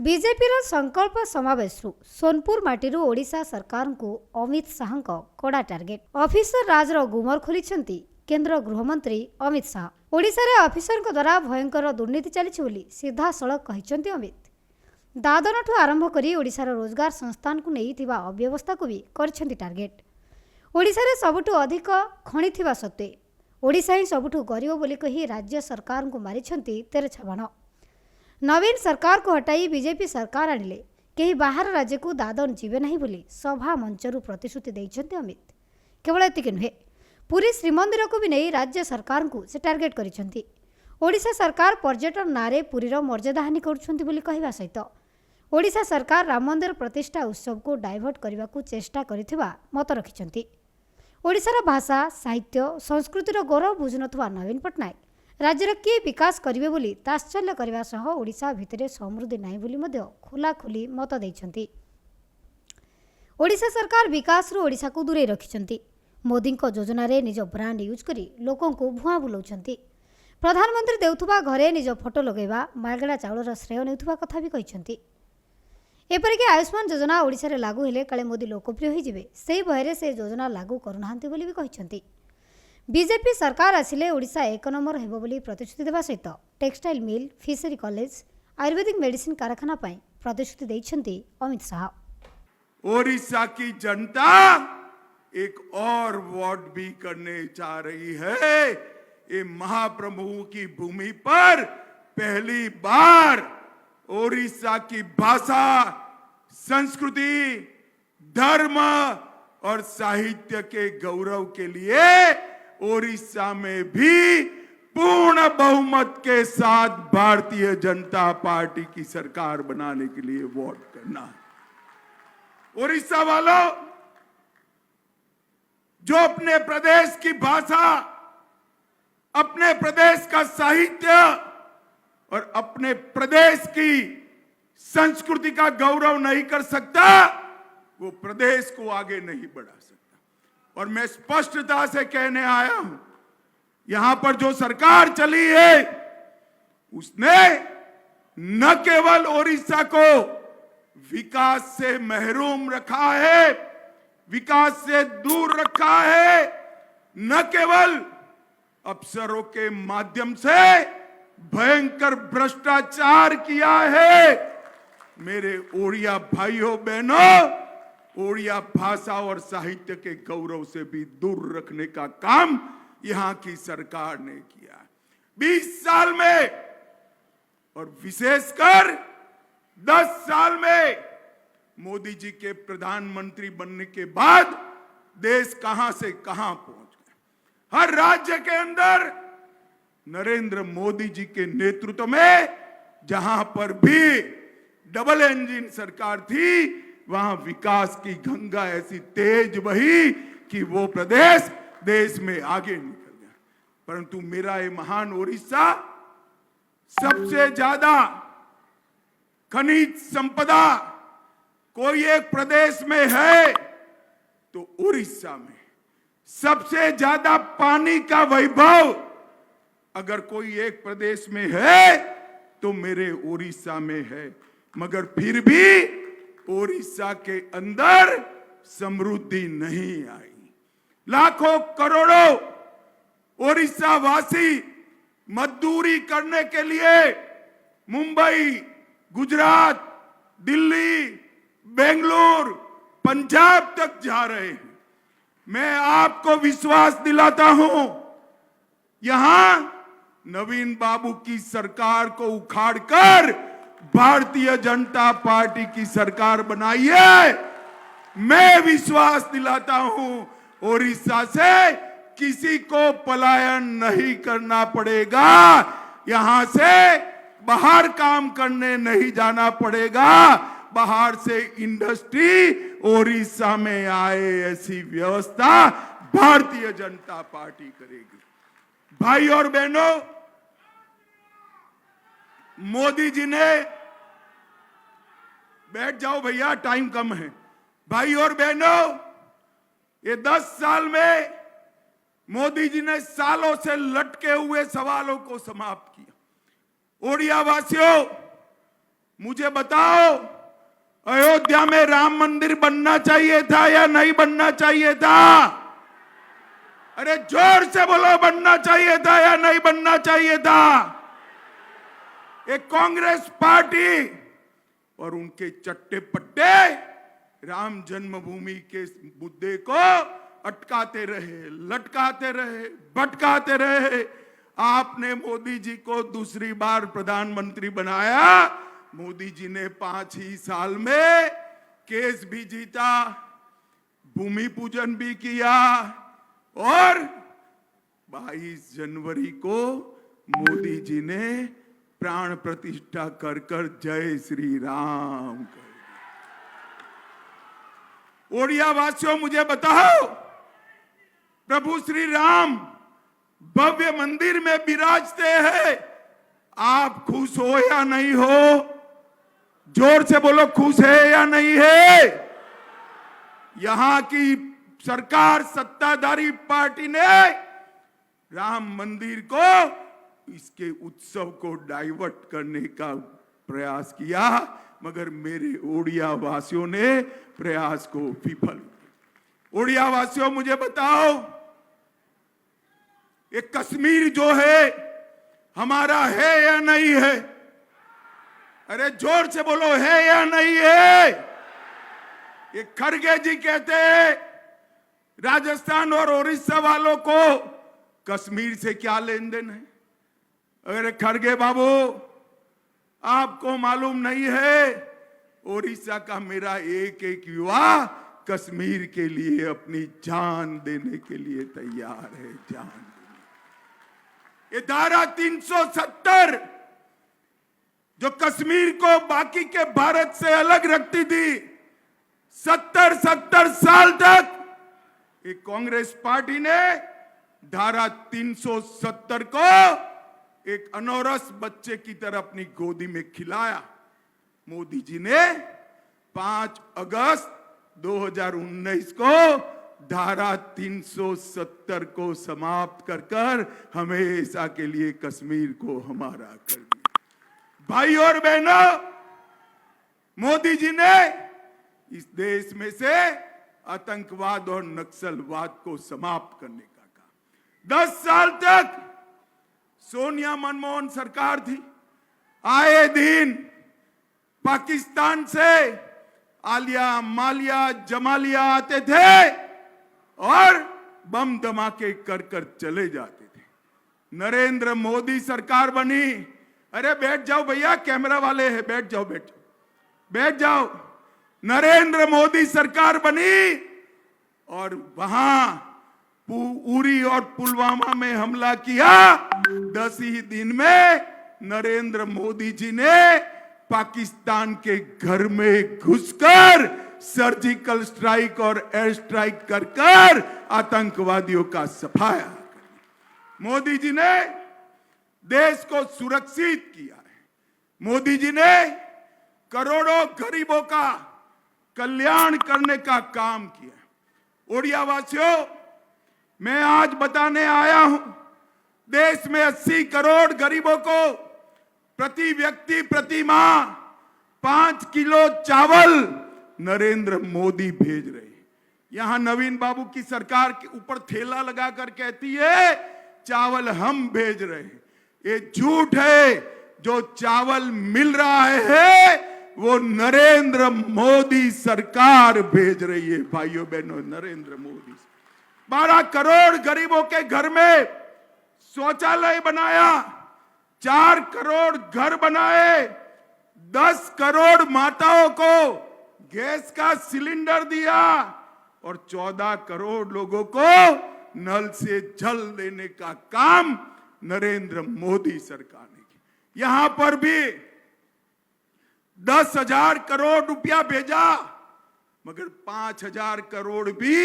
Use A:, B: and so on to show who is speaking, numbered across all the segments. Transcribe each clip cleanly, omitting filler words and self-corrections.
A: BJP संकल्प समावेश सोनपुर माटी ओडिशा सरकार को अमित शाह कड़ा टार्गेट। ऑफिसर राज गुमर खोली केंद्र गृहमंत्री अमित शाह। ओडिशा रे ऑफिसर द्वारा भयंकर दुर्नीति चली सीधा सड़क कहते अमित। दादन ठू आरंभ करी ओडिशार रोजगार संस्थान को नहीं अव्यवस्था को भी करछंती टार्गेट। ओडिशा रे सबुठु अधिक खणी थिबा सत्वे ओडिशा ही सबुठु गरीब बोली कही राज्य सरकार को मारिछंती तेरे छबाण। नवीन सरकार को हटाई बीजेपी सरकार आनिले कहीं बाहर राज्य को दादन जीवे नहीं बोली सभा मंचरू प्रतिश्रुति देइछंती अमित। केवल एतिके नुहे पुरी श्रीमंदिर को भी नहीं राज्य सरकार को से टार्गेट करिछंती। ओडिशा सरकार पर्यटन नारे पुरीर मर्यादा हानि करुछंती बोली कहवा सहित ओडिशा सरकार राम मंदिर प्रतिष्ठा उत्सव को डाइवर्ट करने को चेष्टा करिथिबा मत रखिछंती। ओडिशार भाषा साहित्य संस्कृतिर गौरव बुझुनथुवा नवीन पट्टनायक राज्यर किए विकास करिवे बोली ताश्चल्य करने सह ओडिशा भितरे समृद्धि नाही बोली मध्य खोलाखोली मत देइछंती। ओडिशा सरकार विकास रु ओडिशा को दूरे रखिछंती। मोदी को योजना रे निज ब्रांड यूज करी लोकों को भुआ बुलाउछंती। प्रधानमंत्री देउथुबा घरे निज फोटो लगेबा मागड़ा चाउलर श्रेय नेउथुबा कथा भी कहिछंती। एपरिक आयुष्मान योजना ओडिशा रे लागू हेले काले मोदी लोकप्रिय होई जिवे सेही भयरे से योजना लागू करुनाहांती बोली भी कहिछंती। बीजेपी सरकार आसिले ओडिशा एक नंबर हेबो बोली प्रतिश्रुति देवा सहित textile mill fishery college Ayurvedic medicine कारखाना पाई प्रतिश्रुति देइछंती अमित शाह।
B: ओडिशा की जनता एक और वोट भी करने जा रही है। ये महाप्रभु की भूमि पर पहली बार ओडिशा की भाषा संस्कृति धर्म और साहित्य के गौरव के लिए ओडिशा में भी पूर्ण बहुमत के साथ भारतीय जनता पार्टी की सरकार बनाने के लिए वोट करना है। ओडिशा वालों जो अपने प्रदेश की भाषा अपने प्रदेश का साहित्य और अपने प्रदेश की संस्कृति का गौरव नहीं कर सकता वो प्रदेश को आगे नहीं बढ़ा सकता। और मैं स्पष्टता से कहने आया हूं यहां पर जो सरकार चली है उसने न केवल ओडिशा को विकास से महरूम रखा है विकास से दूर रखा है न केवल अफसरों के माध्यम से भयंकर भ्रष्टाचार किया है। मेरे ओडिया भाइयों बहनों ओडिया भाषा और साहित्य के गौरव से भी दूर रखने का काम यहां की सरकार ने किया 20 साल में और विशेषकर 10 साल में मोदी जी के प्रधानमंत्री बनने के बाद देश कहां से कहां पहुंच गया। हर राज्य के अंदर नरेंद्र मोदी जी के नेतृत्व में जहां पर भी डबल इंजन सरकार थी वहां विकास की गंगा ऐसी तेज बही कि वो प्रदेश देश में आगे निकल गया। परंतु मेरा ये महान ओडिशा सबसे ज्यादा खनिज संपदा कोई एक प्रदेश में है तो ओडिशा में सबसे ज्यादा पानी का वैभव अगर कोई एक प्रदेश में है तो मेरे ओडिशा में है। मगर फिर भी ओडिशा के अंदर समृद्धि नहीं आई। लाखों करोड़ों ओडिशा वासी मजदूरी करने के लिए मुंबई गुजरात दिल्ली बेंगलुरु पंजाब तक जा रहे हैं। मैं आपको विश्वास दिलाता हूं यहां नवीन बाबू की सरकार को उखाड़कर भारतीय जनता पार्टी की सरकार बनाई है। मैं विश्वास दिलाता हूं ओडिशा से किसी को पलायन नहीं करना पड़ेगा। यहां से बाहर काम करने नहीं जाना पड़ेगा। बाहर से इंडस्ट्री ओडिशा में आए ऐसी व्यवस्था भारतीय जनता पार्टी करेगी। भाई और बहनों मोदी जी ने बैठ जाओ भैया टाइम कम है। भाई और बहनों ये 10 साल में मोदी जी ने सालों से लटके हुए सवालों को समाप्त किया। ओडिया वासियों मुझे बताओ, अयोध्या में राम मंदिर बनना चाहिए था या नहीं बनना चाहिए था? अरे जोर से बोलो, बनना चाहिए था या नहीं बनना चाहिए था? एक कांग्रेस पार्टी और उनके चट्टे पट्टे राम जन्मभूमि के मुद्दे को अटकाते रहे, लटकाते रहे, भटकाते रहे। आपने मोदी जी को दूसरी बार प्रधानमंत्री बनाया। मोदी जी ने 5 ही साल में केस भी जीता, भूमि पूजन भी किया और 22 जनवरी को मोदी जी ने प्राण प्रतिष्ठा कर कर जय श्री राम कर। ओडिया वासियों, मुझे बताओ, प्रभु श्री राम भव्य मंदिर में विराजते हैं, आप खुश हो या नहीं हो? जोर से बोलो, खुश है या नहीं है? यहां की सरकार, सत्ताधारी पार्टी ने राम मंदिर को, इसके उत्सव को डाइवर्ट करने का प्रयास किया, मगर मेरे ओडिया वासियों ने प्रयास को विफल। ओडिया वासियों, मुझे बताओ, ये कश्मीर जो है हमारा है या नहीं है? अरे जोर से बोलो, है या नहीं है? ये खड़गे जी कहते हैं राजस्थान और उड़ीसा वालों को कश्मीर से क्या लेन देन है? अरे खड़गे बाबू, आपको मालूम नहीं है, उड़ीसा का मेरा एक एक युवा कश्मीर के लिए अपनी जान देने के लिए तैयार है, जान देने। ये धारा 370 जो कश्मीर को बाकी के भारत से अलग रखती थी, 70 साल तक एक कांग्रेस पार्टी ने धारा 370 को एक अनौरस बच्चे की तरह अपनी गोदी में खिलाया। मोदी जी ने 5 अगस्त 2019 को धारा 370 को समाप्त कर कर हमेशा के लिए कश्मीर को हमारा कर दिया। भाई और बहनों, मोदी जी ने इस देश में से आतंकवाद और नक्सलवाद को समाप्त करने का कहा। 10 साल तक सोनिया मनमोहन सरकार थी, आए दिन पाकिस्तान से आलिया, मालिया, जमालिया आते थे और बम धमाके कर कर चले जाते थे। नरेंद्र मोदी सरकार बनी। अरे बैठ जाओ भैया, कैमरा वाले हैं, बैठ जाओ, बैठ जाओ। नरेंद्र मोदी सरकार बनी और वहां उरी और पुलवामा में हमला किया। 10 ही दिन में नरेंद्र मोदी जी ने पाकिस्तान के घर में घुसकर सर्जिकल स्ट्राइक और एयर स्ट्राइक कर कर आतंकवादियों का सफाया। मोदी जी ने देश को सुरक्षित किया है। मोदी जी ने करोड़ों गरीबों का कल्याण करने का काम किया। ओडिया वासियों, मैं आज बताने आया हूं, देश में 80 करोड़ गरीबों को प्रति व्यक्ति प्रति माह 5 किलो चावल नरेंद्र मोदी भेज रहे हैं। यहां नवीन बाबू की सरकार के ऊपर ठेला लगाकर कहती है चावल हम भेज रहे हैं। ये झूठ है। जो चावल मिल रहा है वो नरेंद्र मोदी सरकार भेज रही है। भाइयों बहनों, नरेंद्र मोदी 12 करोड़ गरीबों के घर में शौचालय बनाया, 4 करोड़ घर बनाए, 10 करोड़ माताओं को गैस का सिलेंडर दिया और 14 करोड़ लोगों को नल से जल देने का काम नरेंद्र मोदी सरकार ने किया। यहां पर भी 10,000 करोड़ रुपया भेजा, मगर 5,000 करोड़ भी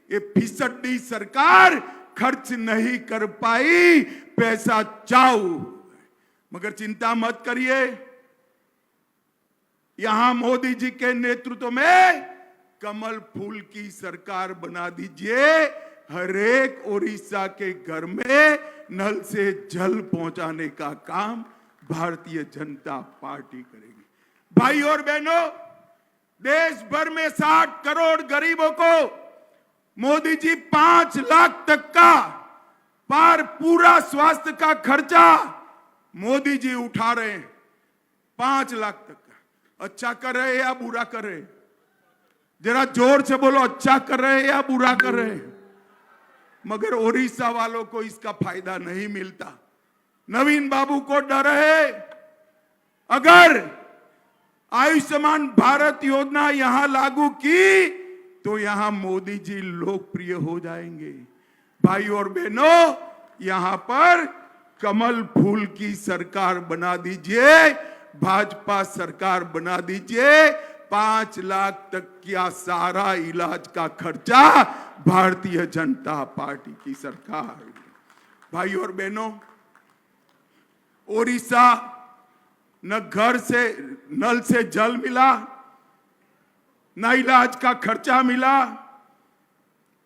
B: ये फिसड्डी सरकार खर्च नहीं कर पाई। पैसा चाऊ। मगर चिंता मत करिए, यहां मोदी जी के नेतृत्व में कमल फूल की सरकार बना दीजिए। हर एक उड़ीसा के घर में नल से जल पहुंचाने का काम भारतीय जनता पार्टी करेगी। भाई और बहनों, देश भर में 60 करोड़ गरीबों को मोदी जी 5 लाख तक का पूरा स्वास्थ्य का खर्चा मोदी जी उठा रहे हैं। 5 लाख तक का। अच्छा कर रहे हैं या बुरा कर रहे हैं? जरा जोर से बोलो, अच्छा कर रहे हैं या बुरा कर रहे हैं? मगर ओडिशा वालों को इसका फायदा नहीं मिलता। नवीन बाबू को डर है, अगर आयुष्मान भारत योजना यहां लागू की तो यहां मोदी जी लोकप्रिय हो जाएंगे। भाई और बहनों, यहां पर कमल फूल की सरकार बना दीजिए, भाजपा सरकार बना दीजिए। 5 लाख तक का सारा इलाज का खर्चा भारतीय जनता पार्टी की सरकार। भाई और बहनों, ओडिशा न घर से नल से जल मिला, न इलाज का खर्चा मिला,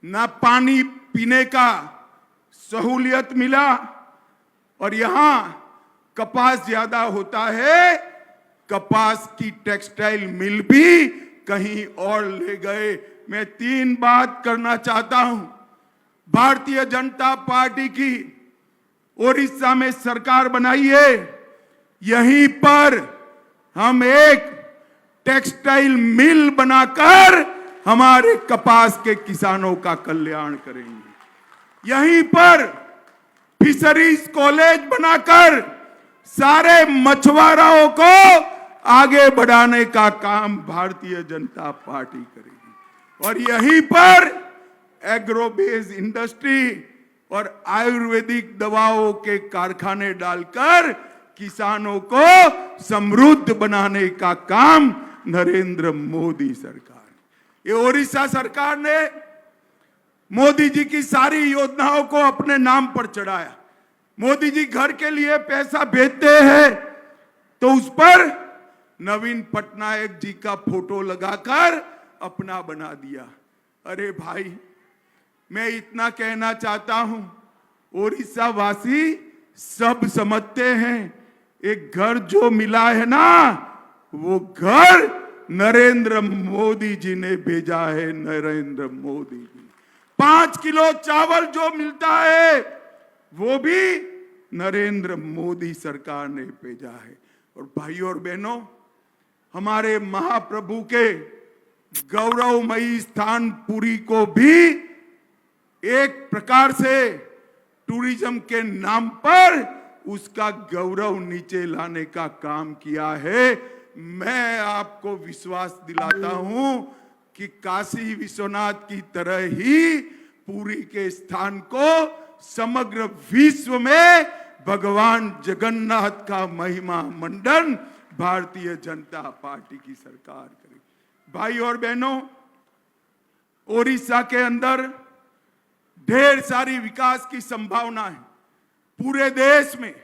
B: न पानी पीने का सहूलियत मिला, और यहां कपास ज्यादा होता है। कपास की टेक्सटाइल मिल भी कहीं और ले गए। मैं 3 बात करना चाहता हूं। भारतीय जनता पार्टी की ओडिशा में सरकार बनाई है, यहीं पर हम एक टेक्सटाइल मिल बनाकर हमारे कपास के किसानों का कल्याण करेंगे। यहीं पर फिशरीज कॉलेज बनाकर सारे मछुआरों को आगे बढ़ाने का काम भारतीय जनता पार्टी करेगी। और यहीं पर एग्रोबेस इंडस्ट्री और आयुर्वेदिक दवाओं के कारखाने डालकर किसानों को समृद्ध बनाने का काम नरेंद्र मोदी सरकार। ये ओडिशा सरकार ने मोदी जी की सारी योजनाओं को अपने नाम पर चढ़ाया। मोदी जी घर के लिए पैसा भेजते हैं तो उस पर नवीन पटनायक जी का फोटो लगाकर अपना बना दिया। अरे भाई, मैं इतना कहना चाहता हूं, ओडिशा वासी सब समझते हैं, एक घर जो मिला है ना, वो घर नरेंद्र मोदी जी ने भेजा है। नरेंद्र मोदी जी 5 किलो चावल जो मिलता है वो भी नरेंद्र मोदी सरकार ने भेजा है। और भाइयों और बहनों, हमारे महाप्रभु के गौरवमयी स्थान पुरी को भी एक प्रकार से टूरिज्म के नाम पर उसका गौरव नीचे लाने का काम किया है। मैं आपको विश्वास दिलाता हूं कि काशी विश्वनाथ की तरह ही पुरी के स्थान को समग्र विश्व में भगवान जगन्नाथ का महिमा मंडन भारतीय जनता पार्टी की सरकार करेगी। भाई और बहनों, ओडिशा के अंदर ढेर सारी विकास की संभावना है। पूरे देश में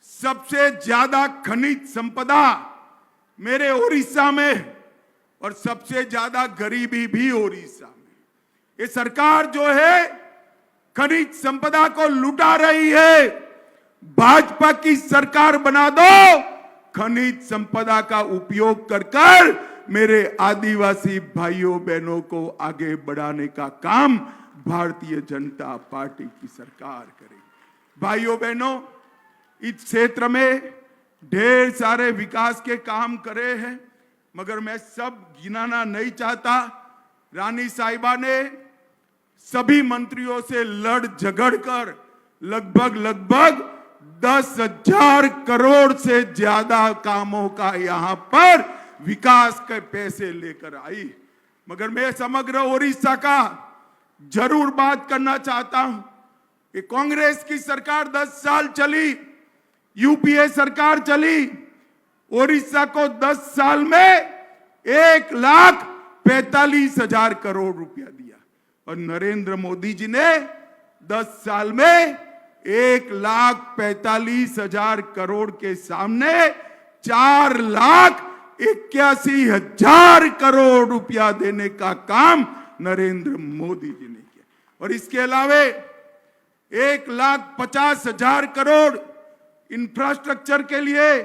B: सबसे ज्यादा खनिज संपदा मेरे ओडिशा में, और सबसे ज्यादा गरीबी भी ओडिशा में। ये सरकार जो है खनिज संपदा को लुटा रही है। भाजपा की सरकार बना दो, खनिज संपदा का उपयोग कर मेरे आदिवासी भाइयों बहनों को आगे बढ़ाने का काम भारतीय जनता पार्टी की सरकार करेगी। भाइयों बहनों, इस क्षेत्र में ढेर सारे विकास के काम करे हैं, मगर मैं सब गिनाना नहीं चाहता। रानी साहिबा ने सभी मंत्रियों से लड़ झगड़ कर लगभग 10,000 करोड़ से ज्यादा कामों का यहां पर विकास के पैसे लेकर आई। मगर मैं समग्र ओडिशा का जरूर बात करना चाहता हूं कि कांग्रेस की सरकार 10 साल चली, यूपीए सरकार चली, ओडिशा को 10 साल में 1,45,000 करोड़ रुपया दिया, और नरेंद्र मोदी जी ने 10 साल में 1,45,000 करोड़ के सामने 4,81,000 करोड़ रुपया देने का काम नरेंद्र मोदी जी ने किया। और इसके अलावे 1,50,000 करोड़ इंफ्रास्ट्रक्चर के लिए,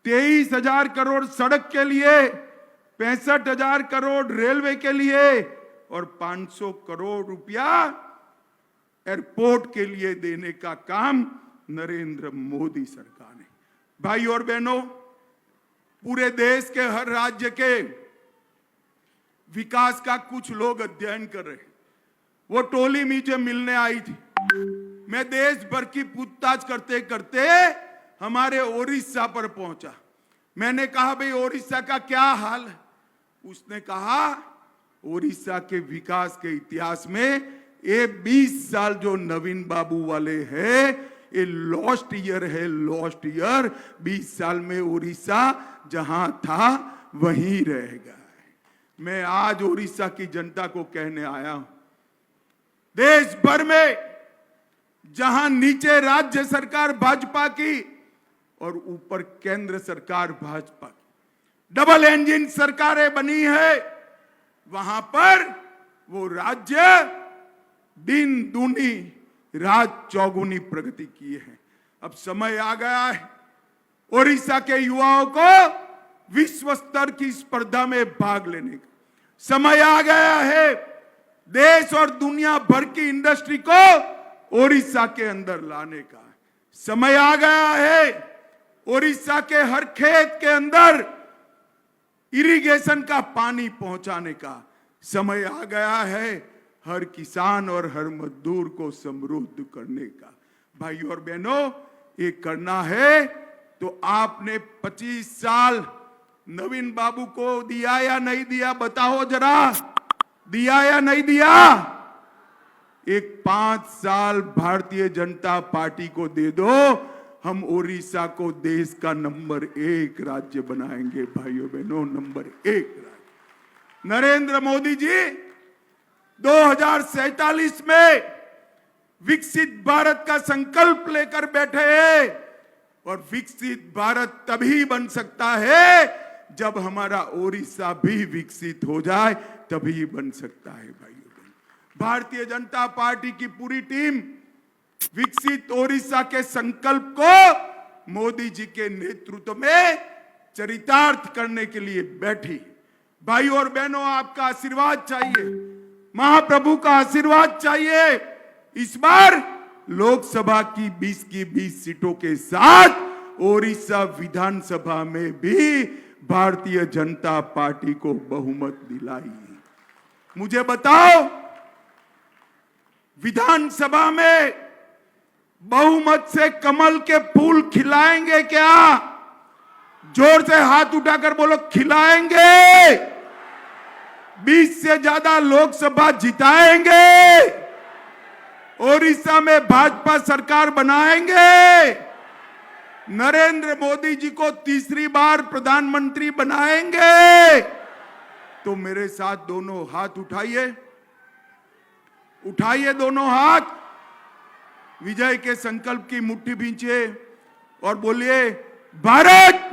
B: 23,000 करोड़ सड़क के लिए, 65,000 करोड़ रेलवे के लिए और 500 करोड़ रुपया एयरपोर्ट के लिए देने का काम नरेंद्र मोदी सरकार ने। भाई और बहनों, पूरे देश के हर राज्य के विकास का कुछ लोग अध्ययन कर रहे हैं। वो टोली मुझे मिलने आई थी। मैं देश भर की पूछताछ करते करते हमारे ओडिशा पर पहुंचा। मैंने कहा, भाई ओडिशा का क्या हाल है? उसने कहा, ओडिशा के विकास के इतिहास में ये 20 साल जो नवीन बाबू वाले हैं, ये लॉस्ट ईयर है, लॉस्ट ईयर। 20 साल में ओडिशा जहां था वहीं रहेगा। मैं आज ओडिशा की जनता को कहने आया हूं, देश भर में जहां नीचे राज्य सरकार भाजपा की और ऊपर केंद्र सरकार भाजपा की, डबल इंजन सरकारें बनी है, वहां पर वो राज्य दिन दूनी रात चौगुनी प्रगति की है। अब समय आ गया है ओडिशा के युवाओं को विश्व स्तर की स्पर्धा में भाग लेने का। समय आ गया है देश और दुनिया भर की इंडस्ट्री को ओडिशा के अंदर लाने का। समय आ गया है ओडिशा के हर खेत के अंदर इरिगेशन का पानी पहुंचाने का। समय आ गया है हर किसान और हर मजदूर को समृद्ध करने का। भाई और बहनों, ये करना है तो आपने 25 साल नवीन बाबू को दिया या नहीं दिया? बताओ जरा, दिया या नहीं दिया? एक 5 साल भारतीय जनता पार्टी को दे दो, हम ओडिशा को देश का नंबर 1 राज्य बनाएंगे। भाइयों बहनों, नंबर 1 राज्य। नरेंद्र मोदी जी 2047 में विकसित भारत का संकल्प लेकर बैठे हैं और विकसित भारत तभी बन सकता है जब हमारा ओडिशा भी विकसित हो जाए, तभी बन सकता है। भाइयों बहनों, भारतीय जनता पार्टी की पूरी टीम विकसित ओडिशा के संकल्प को मोदी जी के नेतृत्व में चरितार्थ करने के लिए बैठी। भाई और बहनों, आपका आशीर्वाद चाहिए, महाप्रभु का आशीर्वाद चाहिए। इस बार लोकसभा की 20 सीटों के साथ ओडिशा विधानसभा में भी भारतीय जनता पार्टी को बहुमत दिलाई। मुझे बताओ, विधानसभा में बहुमत से कमल के फूल खिलाएंगे क्या? जोर से हाथ उठाकर बोलो, खिलाएंगे। 20 से ज्यादा लोकसभा जिताएंगे। ओडिशा में भाजपा सरकार बनाएंगे। नरेंद्र मोदी जी को तीसरी बार प्रधानमंत्री बनाएंगे। तो मेरे साथ दोनों हाथ उठाइए, उठाइए दोनों हाथ, विजय के संकल्प की मुट्ठी भींचिए और बोलिए, भारत